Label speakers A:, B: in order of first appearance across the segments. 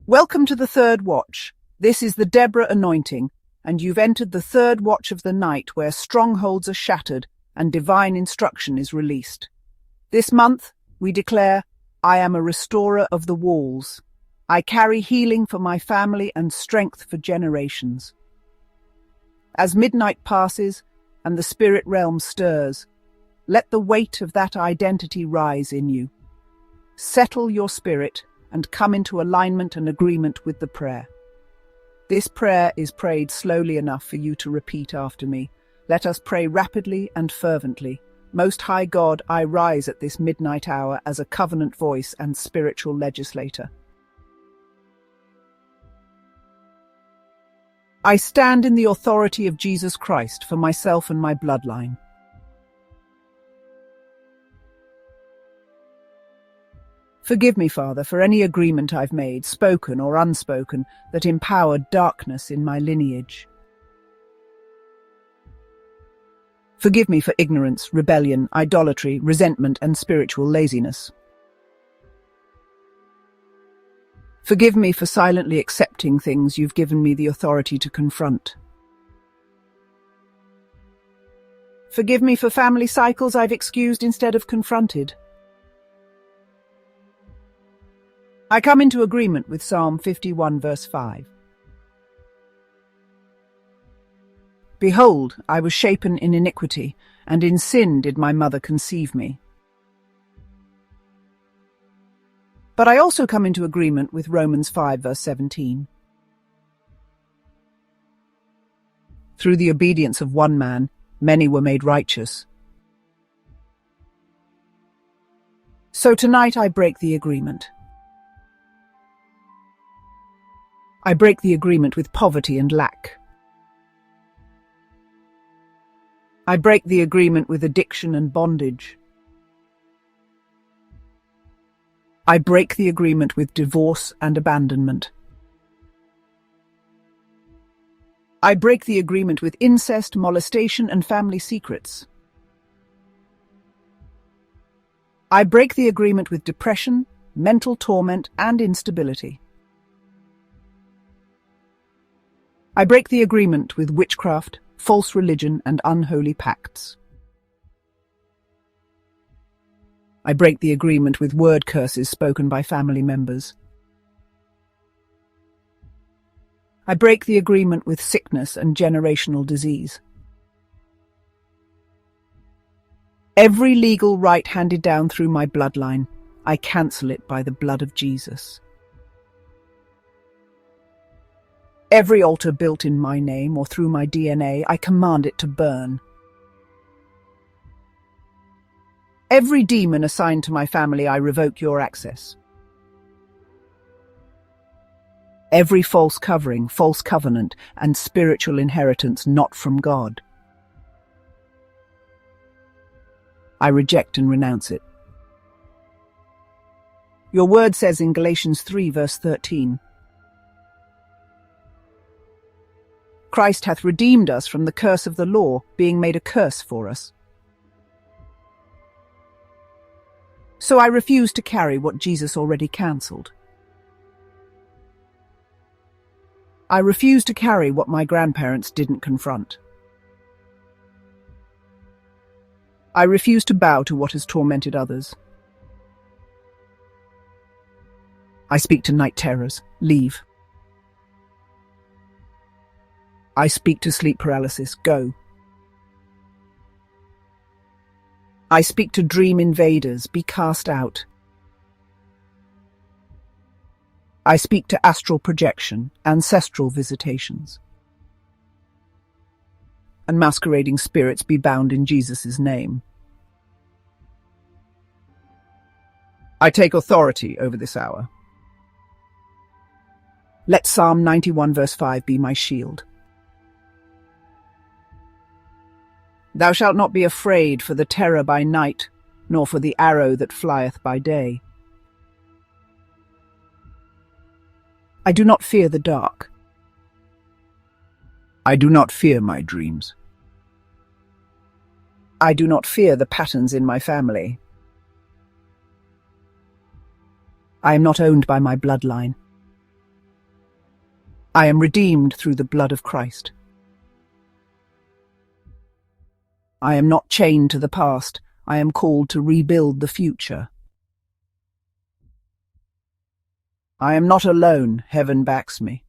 A: Welcome to the third watch. This is the Deborah Anointing, and you've entered the third watch of the night where strongholds are shattered and divine instruction is released. This month, we declare, I am a restorer of the walls. I carry healing for my family and strength for generations. As midnight passes and the spirit realm stirs, let the weight of that identity rise in you. Settle your spirit and come into alignment and agreement with the prayer. This prayer is prayed slowly enough for you to repeat after me. Let us pray rapidly and fervently. Most High God, I rise at this midnight hour as a covenant voice and spiritual legislator. I stand in the authority of Jesus Christ for myself and my bloodline. Forgive me, Father, for any agreement I've made, spoken or unspoken, that empowered darkness in my lineage. Forgive me for ignorance, rebellion, idolatry, resentment, and spiritual laziness. Forgive me for silently accepting things you've given me the authority to confront. Forgive me for family cycles I've excused instead of confronted. I come into agreement with Psalm 51 verse 5. Behold, I was shapen in iniquity, and in sin did my mother conceive me. But I also come into agreement with Romans 5 verse 17. Through the obedience of one man, many were made righteous. So tonight I break the agreement. I break the agreement with poverty and lack. I break the agreement with addiction and bondage. I break the agreement with divorce and abandonment. I break the agreement with incest, molestation, and family secrets. I break the agreement with depression, mental torment, and instability. I break the agreement with witchcraft, false religion, and unholy pacts. I break the agreement with word curses spoken by family members. I break the agreement with sickness and generational disease. Every legal right handed down through my bloodline, I cancel it by the blood of Jesus. Every altar built in my name or through my DNA, I command it to burn. Every demon assigned to my family, I revoke your access. Every false covering, false covenant, and spiritual inheritance not from God, I reject and renounce it. Your word says in Galatians 3 verse 13, Christ hath redeemed us from the curse of the law, being made a curse for us. So I refuse to carry what Jesus already cancelled. I refuse to carry what my grandparents didn't confront. I refuse to bow to what has tormented others. I speak to night terrors. Leave. I speak to sleep paralysis. Go. I speak to dream invaders. Be cast out. I speak to astral projection, ancestral visitations, and masquerading spirits. Be bound in Jesus' name. I take authority over this hour. Let Psalm 91 verse 5 be my shield. Thou shalt not be afraid for the terror by night, nor for the arrow that flieth by day. I do not fear the dark. I do not fear my dreams. I do not fear the patterns in my family. I am not owned by my bloodline. I am redeemed through the blood of Christ. I am not chained to the past. I am called to rebuild the future. I am not alone. Heaven backs me.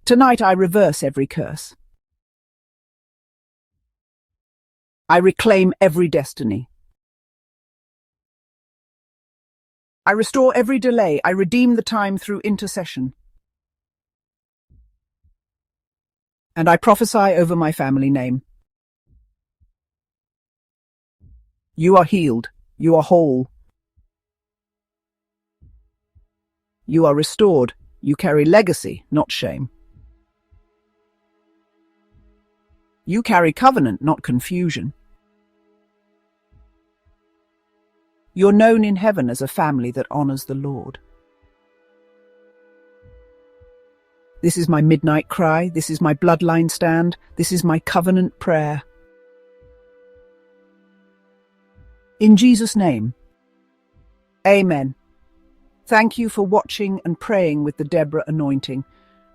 A: Tonight I reverse every curse. I reclaim every destiny. I restore every delay. I redeem the time through intercession. And I prophesy over my family name. You are healed. You are whole. You are restored. You carry legacy, not shame. You carry covenant, not confusion. You're known in heaven as a family that honors the Lord. This is my midnight cry. This is my bloodline stand. This is my covenant prayer. In Jesus' name, Amen. Thank you for watching and praying with the Deborah Anointing.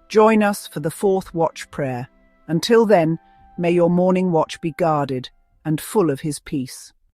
A: Join us for the fourth watch prayer. Until then, may your morning watch be guarded and full of His peace.